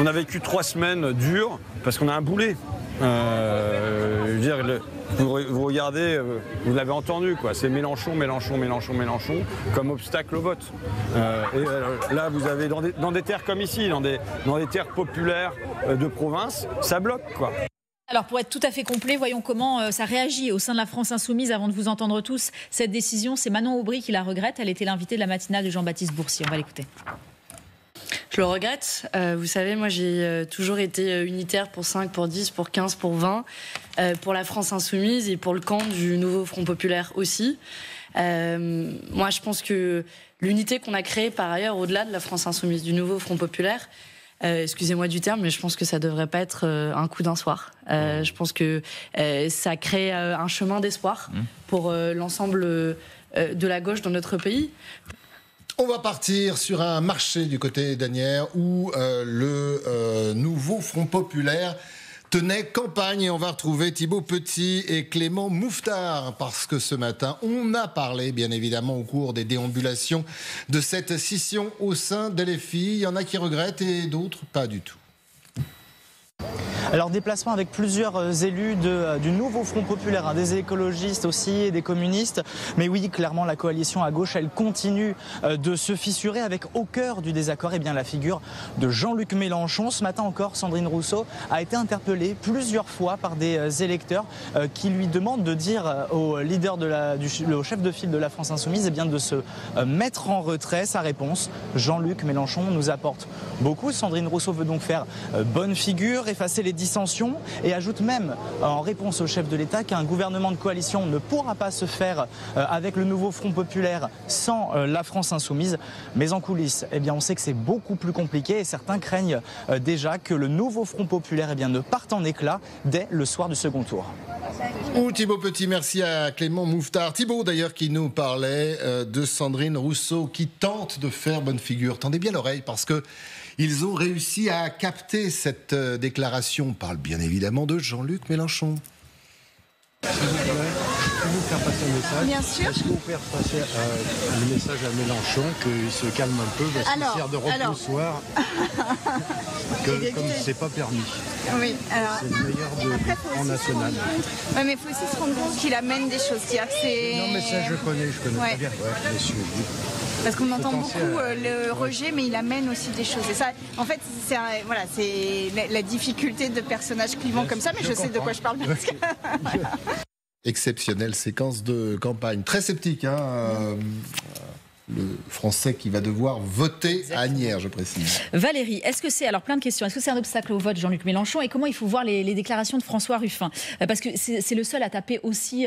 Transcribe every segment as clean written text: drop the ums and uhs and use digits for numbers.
On a vécu 3 semaines dures parce qu'on a un boulet. Je veux dire, vous regardez, vous l'avez entendu, quoi. C'est Mélenchon, Mélenchon, Mélenchon, Mélenchon, comme obstacle au vote. Là, vous avez dans des terres comme ici, dans des terres populaires de province, ça bloque, quoi. Alors pour être tout à fait complet, voyons comment ça réagit au sein de la France Insoumise avant de vous entendre tous. Cette décision, c'est Manon Aubry qui la regrette. Elle était l'invitée de la matinale de Jean-Baptiste Bourcier. On va l'écouter. Je le regrette. Vous savez, moi j'ai toujours été unitaire pour 5, pour 10, pour 15, pour 20, pour la France Insoumise et pour le camp du nouveau Front Populaire aussi. Moi je pense que l'unité qu'on a créée par ailleurs au-delà de la France Insoumise, du nouveau Front Populaire, excusez-moi du terme, mais je pense que ça devrait pas être un coup d'un soir. Je pense que ça crée un chemin d'espoir pour l'ensemble de la gauche dans notre pays. On va partir sur un marché du côté d'Asnières où le nouveau Front Populaire tenait campagne et on va retrouver Thibaut Petit et Clément Mouffetard parce que ce matin, on a parlé bien évidemment au cours des déambulations de cette scission au sein de LFI. Il y en a qui regrettent et d'autres pas du tout. Alors déplacement avec plusieurs élus du nouveau Front Populaire, des écologistes aussi et des communistes. Mais oui, clairement la coalition à gauche, elle continue de se fissurer avec au cœur du désaccord la figure de Jean-Luc Mélenchon. Ce matin encore, Sandrine Rousseau a été interpellée plusieurs fois par des électeurs qui lui demandent de dire au leader au chef de file de la France Insoumise de se mettre en retrait. Sa réponse, Jean-Luc Mélenchon nous apporte beaucoup. Sandrine Rousseau veut donc faire bonne figure, effacer les dissensions et ajoute même en réponse au chef de l'État qu'un gouvernement de coalition ne pourra pas se faire avec le nouveau Front Populaire sans la France Insoumise. Mais en coulisses, on sait que c'est beaucoup plus compliqué et certains craignent déjà que le nouveau Front Populaire ne parte en éclat dès le soir du second tour. Thibaut Petit, merci à Clément Mouffetard. Thibaut d'ailleurs qui nous parlait de Sandrine Rousseau qui tente de faire bonne figure. Tendez bien l'oreille parce que ils ont réussi à capter cette déclaration. On parle bien évidemment de Jean-Luc Mélenchon. Vous faire passer un message. Bien sûr. Est-ce que vous pouvez passer le message à Mélenchon qu'il se calme un peu parce qu'il sert de repoussoir comme c'est pas permis. Oui, alors. C'est le meilleur du Front National. Ouais, mais il faut aussi se rendre compte qu'il amène des choses. Non, mais ça, je connais très bien. Ouais, monsieur. Parce qu'on entend beaucoup le rejet, mais il amène aussi des choses. Et ça, en fait, c'est la difficulté de personnages clivants comme ça, mais je sais de quoi je parle. Exceptionnelle séquence de campagne. Très sceptique, le Français qui va devoir voter à Asnières, je précise. Valérie, est-ce que c'est, alors plein de questions, est-ce que c'est un obstacle au vote Jean-Luc Mélenchon et comment il faut voir les déclarations de François Ruffin parce que c'est le seul à taper aussi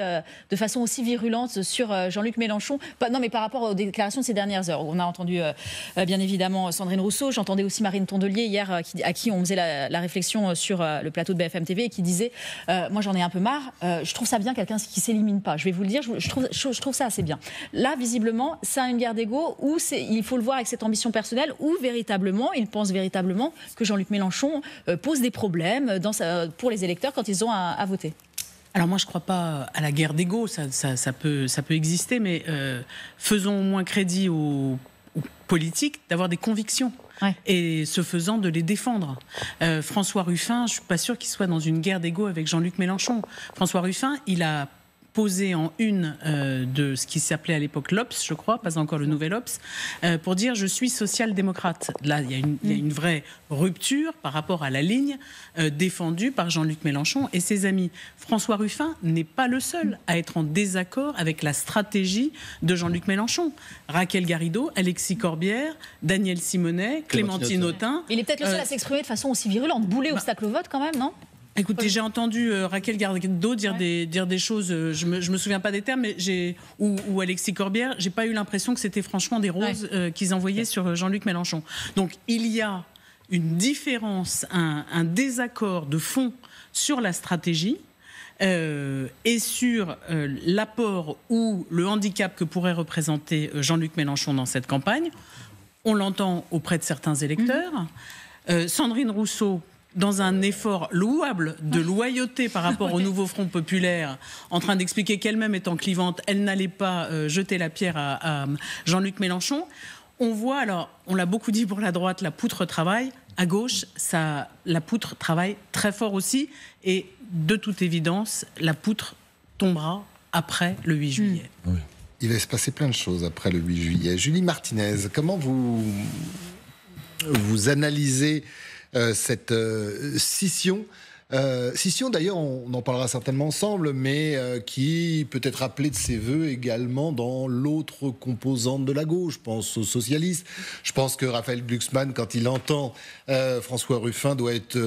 de façon aussi virulente sur Jean-Luc Mélenchon, non mais par rapport aux déclarations de ces dernières heures. On a entendu bien évidemment Sandrine Rousseau, j'entendais aussi Marine Tondelier hier à qui on faisait la réflexion sur le plateau de BFM TV et qui disait moi j'en ai un peu marre, je trouve ça bien quelqu'un qui s'élimine pas, je vais vous le dire, je trouve ça assez bien. Là visiblement ça a une guerre d'ego où il faut le voir avec cette ambition personnelle où véritablement, il pense véritablement que Jean-Luc Mélenchon pose des problèmes pour les électeurs quand ils ont à voter. Alors moi je ne crois pas à la guerre d'ego, ça peut exister, mais faisons au moins crédit aux politiques d'avoir des convictions. Ouais. Et ce faisant de les défendre. François Ruffin, je ne suis pas sûre qu'il soit dans une guerre d'ego avec Jean-Luc Mélenchon. François Ruffin, il a posé en une de ce qui s'appelait à l'époque l'Obs, je crois, pas encore le nouvel Obs, pour dire je suis social-démocrate. Là, il y a une vraie rupture par rapport à la ligne défendue par Jean-Luc Mélenchon et ses amis. François Ruffin n'est pas le seul à être en désaccord avec la stratégie de Jean-Luc Mélenchon. Raquel Garrido, Alexis Corbière, Daniel Simonet, Clémentine Autain. Il est peut-être le seul à s'exprimer de façon aussi virulente. Boulet, obstacle au vote quand même, non ? Écoutez, j'ai entendu Raquel Garrido dire des choses, je me souviens pas des termes, mais ou Alexis Corbière, j'ai pas eu l'impression que c'était franchement des roses qu'ils envoyaient sur Jean-Luc Mélenchon. Donc il y a une différence, un désaccord de fond sur la stratégie et sur l'apport ou le handicap que pourrait représenter Jean-Luc Mélenchon dans cette campagne. On l'entend auprès de certains électeurs. Sandrine Rousseau, dans un effort louable de loyauté par rapport au nouveau Front Populaire, en train d'expliquer qu'elle-même étant clivante, elle n'allait pas jeter la pierre à Jean-Luc Mélenchon. On voit, alors, on l'a beaucoup dit pour la droite, la poutre travaille. À gauche, la poutre travaille très fort aussi. Et de toute évidence, la poutre tombera après le 8 juillet. Oui. Il va se passer plein de choses après le 8 juillet. Julie Martinez, comment vous analysez cette scission scission d'ailleurs, on en parlera certainement ensemble, mais qui peut être appelée de ses voeux également dans l'autre composante de la gauche. Je pense aux socialistes. Je pense que Raphaël Glucksmann, quand il entend François Ruffin, doit être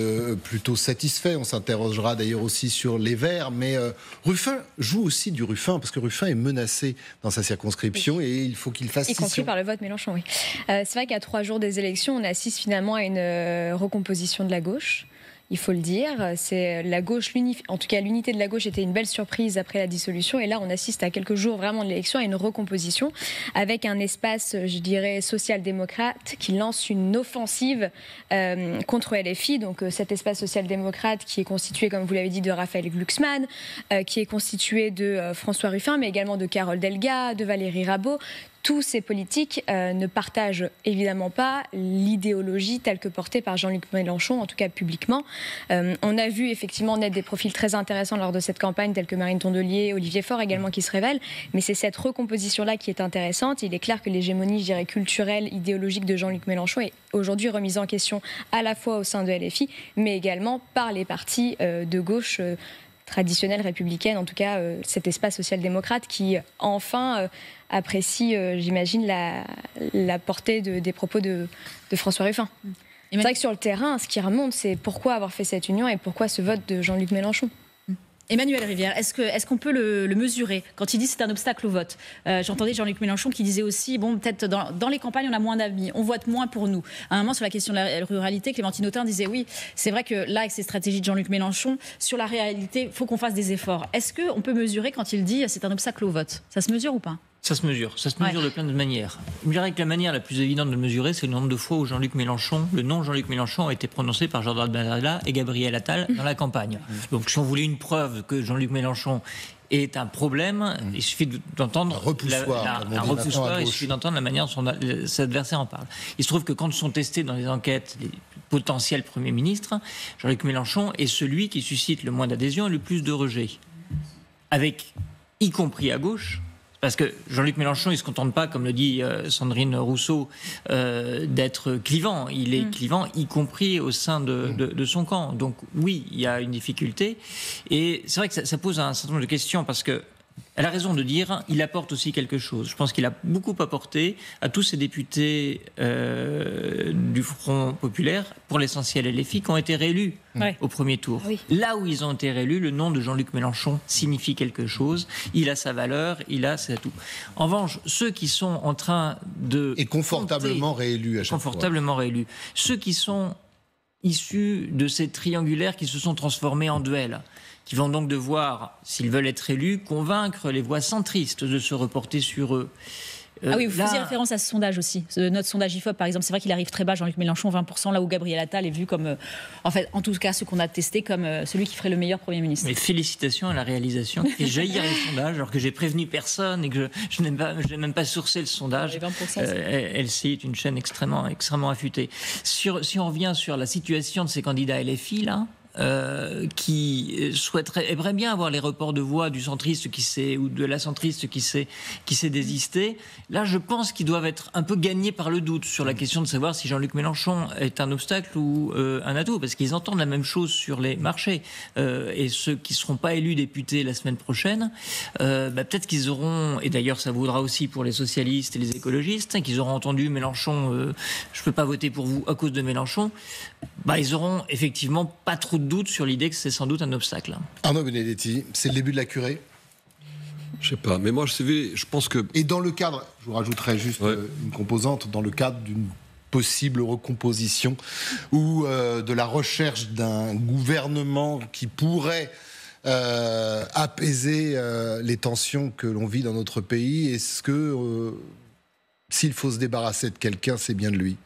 plutôt satisfait. On s'interrogera d'ailleurs aussi sur les Verts, mais Ruffin joue aussi du Ruffin, parce que Ruffin est menacé dans sa circonscription et il faut qu'il fasse scission. Y compris par le vote Mélenchon, oui. C'est vrai qu'à 3 jours des élections, on assiste finalement à une recomposition de la gauche. Il faut le dire, c'est la gauche, en tout cas l'unité de la gauche était une belle surprise après la dissolution, et là on assiste à quelques jours vraiment de l'élection à une recomposition avec un espace, je dirais, social-démocrate qui lance une offensive contre LFI, donc cet espace social-démocrate qui est constitué, comme vous l'avez dit, de Raphaël Glucksmann, qui est constitué de François Ruffin, mais également de Carole Delga, de Valérie Rabault. Tous ces politiques ne partagent évidemment pas l'idéologie telle que portée par Jean-Luc Mélenchon, en tout cas publiquement. On a vu effectivement naître des profils très intéressants lors de cette campagne, tels que Marine Tondelier, Olivier Faure également, qui se révèlent. Mais c'est cette recomposition-là qui est intéressante. Il est clair que l'hégémonie, je dirais, culturelle, idéologique de Jean-Luc Mélenchon est aujourd'hui remise en question à la fois au sein de LFI, mais également par les partis de gauche traditionnelle républicaine, en tout cas cet espace social-démocrate qui enfin apprécie, j'imagine, la portée des propos de François Ruffin. C'est vrai que sur le terrain, ce qui remonte, c'est pourquoi avoir fait cette union et pourquoi ce vote de Jean-Luc Mélenchon. Emmanuel Rivière, est-ce qu'on peut le mesurer quand il dit c'est un obstacle au vote? J'entendais Jean-Luc Mélenchon qui disait aussi, bon, peut-être dans les campagnes on a moins d'amis, on vote moins pour nous. À un moment sur la question de la ruralité, Clémentine Autain disait oui, c'est vrai que là avec ces stratégies de Jean-Luc Mélenchon, sur la réalité, il faut qu'on fasse des efforts. Est-ce qu'on peut mesurer quand il dit c'est un obstacle au vote? Ça se mesure ou pas? Ça se mesure de plein de manières. Je dirais que la manière la plus évidente de le mesurer, c'est le nombre de fois où Jean-Luc Mélenchon, le nom Jean-Luc Mélenchon a été prononcé par Jordan Bardella et Gabriel Attal dans la campagne. Donc si on voulait une preuve que Jean-Luc Mélenchon est un problème, il suffit d'entendre un repoussoir, il suffit d'entendre la manière dont ses adversaires en parlent. Il se trouve que quand sont testés dans les enquêtes les potentiels premiers ministres, Jean-Luc Mélenchon est celui qui suscite le moins d'adhésion et le plus de rejet. Avec, y compris à gauche, parce que Jean-Luc Mélenchon, il ne se contente pas, comme le dit Sandrine Rousseau, d'être clivant. Il est clivant, y compris au sein de son camp. Donc oui, il y a une difficulté. Et c'est vrai que ça pose un certain nombre de questions, parce que elle a raison de dire, il apporte aussi quelque chose. Je pense qu'il a beaucoup apporté à tous ces députés du Front Populaire, pour l'essentiel LFI, qui ont été réélus au premier tour. Oui. Là où ils ont été réélus, le nom de Jean-Luc Mélenchon signifie quelque chose. Il a sa valeur, il a ses atouts. En revanche, ceux qui sont en train de... Et confortablement réélus à chaque fois. Confortablement réélus. Ceux qui sont issus de ces triangulaires qui se sont transformés en duels, qui vont donc devoir, s'ils veulent être élus, convaincre les voix centristes de se reporter sur eux. Ah oui, vous faisiez référence à ce sondage aussi, notre sondage IFOP par exemple. C'est vrai qu'il arrive très bas, Jean-Luc Mélenchon, 20%, là où Gabriel Attal est vu comme, en tout cas, ce qu'on a testé comme celui qui ferait le meilleur Premier ministre. Mais félicitations à la réalisation qui fait jaillir les sondages, alors que j'ai prévenu personne et que je n'ai même pas sourcé le sondage. LCI est une chaîne extrêmement affûtée. Si on revient sur la situation de ces candidats LFI, là, qui aimerait bien avoir les reports de voix du centriste ou de la centriste qui s'est désisté. Là, je pense qu'ils doivent être un peu gagnés par le doute sur la question de savoir si Jean-Luc Mélenchon est un obstacle ou un atout, parce qu'ils entendent la même chose sur les marchés. Et ceux qui ne seront pas élus députés la semaine prochaine, peut-être qu'ils auront, et d'ailleurs ça vaudra aussi pour les socialistes et les écologistes, qu'ils auront entendu Mélenchon, je ne peux pas voter pour vous à cause de Mélenchon, ils auront effectivement pas trop de doute sur l'idée que c'est sans doute un obstacle. Arnaud Benedetti, c'est le début de la curée? Je sais pas, mais moi je pense que... Et dans le cadre, je vous rajouterai juste une composante, dans le cadre d'une possible recomposition ou de la recherche d'un gouvernement qui pourrait apaiser les tensions que l'on vit dans notre pays, est-ce que s'il faut se débarrasser de quelqu'un, c'est bien de lui?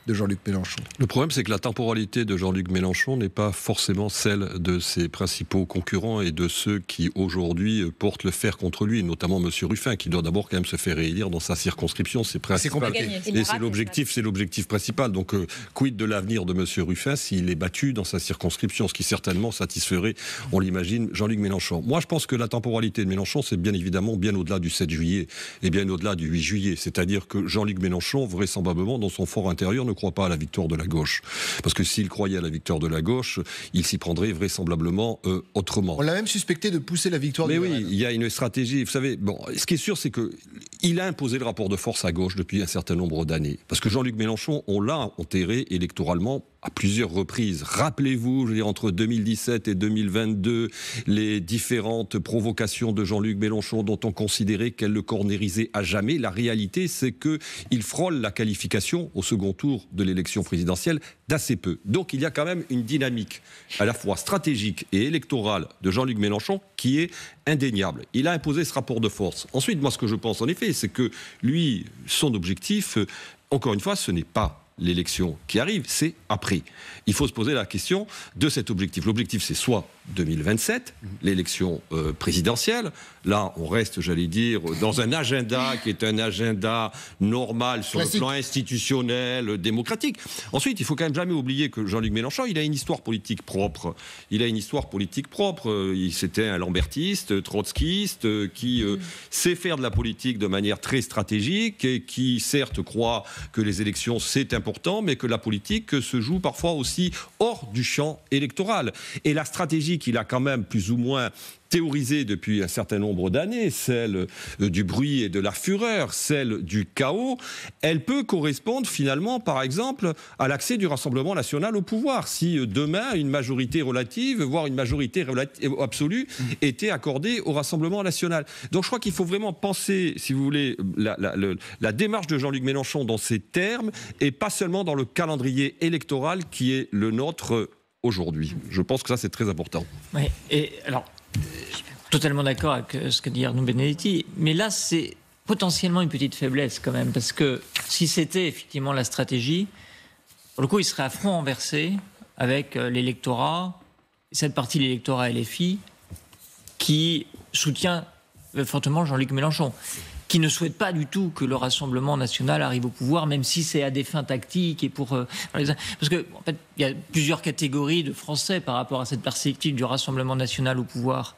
de Jean-Luc Mélenchon. Le problème, c'est que la temporalité de Jean-Luc Mélenchon n'est pas forcément celle de ses principaux concurrents et de ceux qui, aujourd'hui, portent le fer contre lui, notamment M. Ruffin, qui doit d'abord quand même se faire réélire dans sa circonscription. C'est compliqué. Et c'est l'objectif principal. Donc, quid de l'avenir de M. Ruffin s'il est battu dans sa circonscription, ce qui certainement satisferait, on l'imagine, Jean-Luc Mélenchon. Moi, je pense que la temporalité de Mélenchon, c'est bien évidemment bien au-delà du 7 juillet et bien au-delà du 8 juillet. C'est-à-dire que Jean-Luc Mélenchon, vraisemblablement, dans son fort intérieur, ne croit pas à la victoire de la gauche. Parce que s'il croyait à la victoire de la gauche, il s'y prendrait vraisemblablement autrement. On l'a même suspecté de pousser la victoire du RN. Mais oui, il y a une stratégie. Vous savez, bon, ce qui est sûr, c'est qu'il a imposé le rapport de force à gauche depuis un certain nombre d'années. Parce que Jean-Luc Mélenchon, on l'a enterré électoralement à plusieurs reprises. Rappelez-vous, je veux dire, entre 2017 et 2022, les différentes provocations de Jean-Luc Mélenchon dont on considérait qu'elle le cornérisait à jamais. La réalité, c'est qu'il frôle la qualification au second tour de l'élection présidentielle d'assez peu. Donc il y a quand même une dynamique à la fois stratégique et électorale de Jean-Luc Mélenchon qui est indéniable. Il a imposé ce rapport de force. Ensuite, moi, ce que je pense en effet, c'est que lui, son objectif, encore une fois, ce n'est pas l'élection qui arrive, c'est après. Il faut se poser la question de cet objectif. L'objectif, c'est soit 2027, l'élection présidentielle. Là, on reste, j'allais dire, dans un agenda qui est un agenda normal sur le plan institutionnel, démocratique. Ensuite, il faut quand même jamais oublier que Jean-Luc Mélenchon, il a une histoire politique propre. C'était un lambertiste, trotskiste, qui sait faire de la politique de manière très stratégique et qui, certes, croit que les élections, c'est important, mais que la politique se joue parfois aussi hors du champ électoral. Et la stratégie qu'il a quand même plus ou moins théorisée depuis un certain nombre d'années, celle du bruit et de la fureur, celle du chaos, elle peut correspondre finalement, par exemple, à l'accès du Rassemblement national au pouvoir. Si demain, une majorité relative, voire une majorité absolue, était accordée au Rassemblement national. Donc je crois qu'il faut vraiment penser, si vous voulez, la démarche de Jean-Luc Mélenchon dans ces termes, et pas seulement dans le calendrier électoral qui est le nôtre aujourd'hui. Je pense que ça, c'est très important. Oui, et alors, totalement d'accord avec ce que dit Arnaud Benedetti, mais là, c'est potentiellement une petite faiblesse quand même, parce que si c'était effectivement la stratégie, pour le coup, il serait à front renversé avec l'électorat, cette partie de l'électorat LFI, qui soutient fortement Jean-Luc Mélenchon, qui ne souhaite pas du tout que le Rassemblement national arrive au pouvoir, même si c'est à des fins tactiques et pour... parce que, en fait, il y a plusieurs catégories de Français par rapport à cette perspective du Rassemblement national au pouvoir.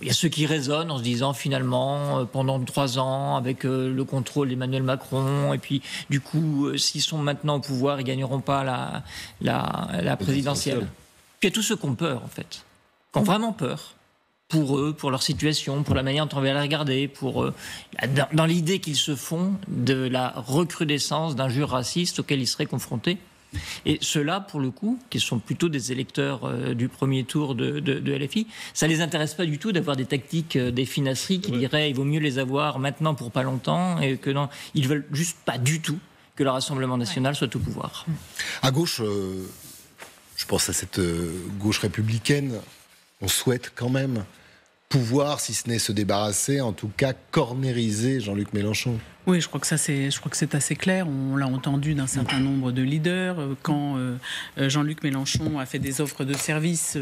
Il y a ceux qui raisonnent en se disant, finalement, pendant 3 ans, avec le contrôle d'Emmanuel Macron, et puis, du coup, s'ils sont maintenant au pouvoir, ils ne gagneront pas la présidentielle. Puis il y a tous ceux qui ont peur, en fait, qui ont vraiment peur. Pour eux, pour leur situation, pour la manière dont on va les regarder, dans l'idée qu'ils se font de la recrudescence d'injures racistes auxquelles ils seraient confrontés. Et ceux-là, pour le coup, qui sont plutôt des électeurs du premier tour de LFI, ça ne les intéresse pas du tout d'avoir des tactiques, des finasseries qui diraient il vaut mieux les avoir maintenant pour pas longtemps, et que non, ils veulent juste pas du tout que le Rassemblement national soit au pouvoir. À gauche, je pense à cette gauche républicaine, on souhaite quand même pouvoir, si ce n'est se débarrasser, en tout cas cornériser Jean-Luc Mélenchon. Oui, je crois que c'est assez clair. On l'a entendu d'un certain nombre de leaders. Quand Jean-Luc Mélenchon a fait des offres de services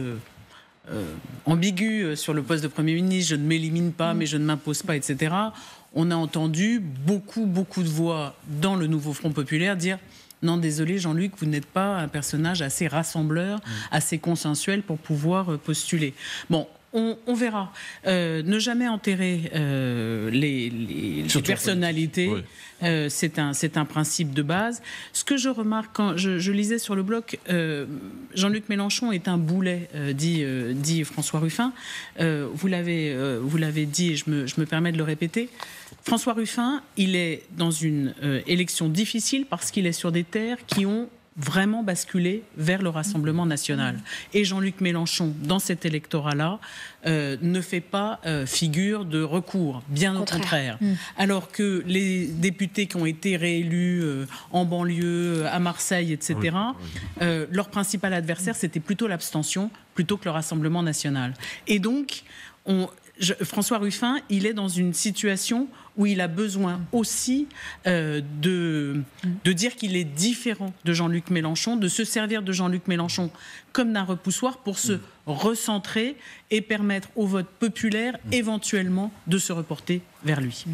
ambiguës sur le poste de Premier ministre, je ne m'élimine pas, mais je ne m'impose pas, etc. On a entendu beaucoup de voix dans le nouveau Front populaire dire « Non, désolé Jean-Luc, vous n'êtes pas un personnage assez rassembleur, assez consensuel pour pouvoir postuler. » Bon, on verra. Ne jamais enterrer les personnalités, c'est un principe de base. Ce que je remarque quand je lisais sur le bloc, Jean-Luc Mélenchon est un boulet, dit François Ruffin. Vous l'avez dit, et je me permets de le répéter. François Ruffin, il est dans une élection difficile parce qu'il est sur des terres qui ont vraiment basculé vers le Rassemblement national. Et Jean-Luc Mélenchon, dans cet électorat-là, ne fait pas figure de recours, bien au contraire. Alors que les députés qui ont été réélus en banlieue, à Marseille, etc., leur principal adversaire, c'était plutôt l'abstention, plutôt que le Rassemblement national. Et donc, François Ruffin, il est dans une situation où il a besoin aussi de dire qu'il est différent de Jean-Luc Mélenchon, de se servir de Jean-Luc Mélenchon comme d'un repoussoir pour se recentrer et permettre au vote populaire éventuellement de se reporter vers lui.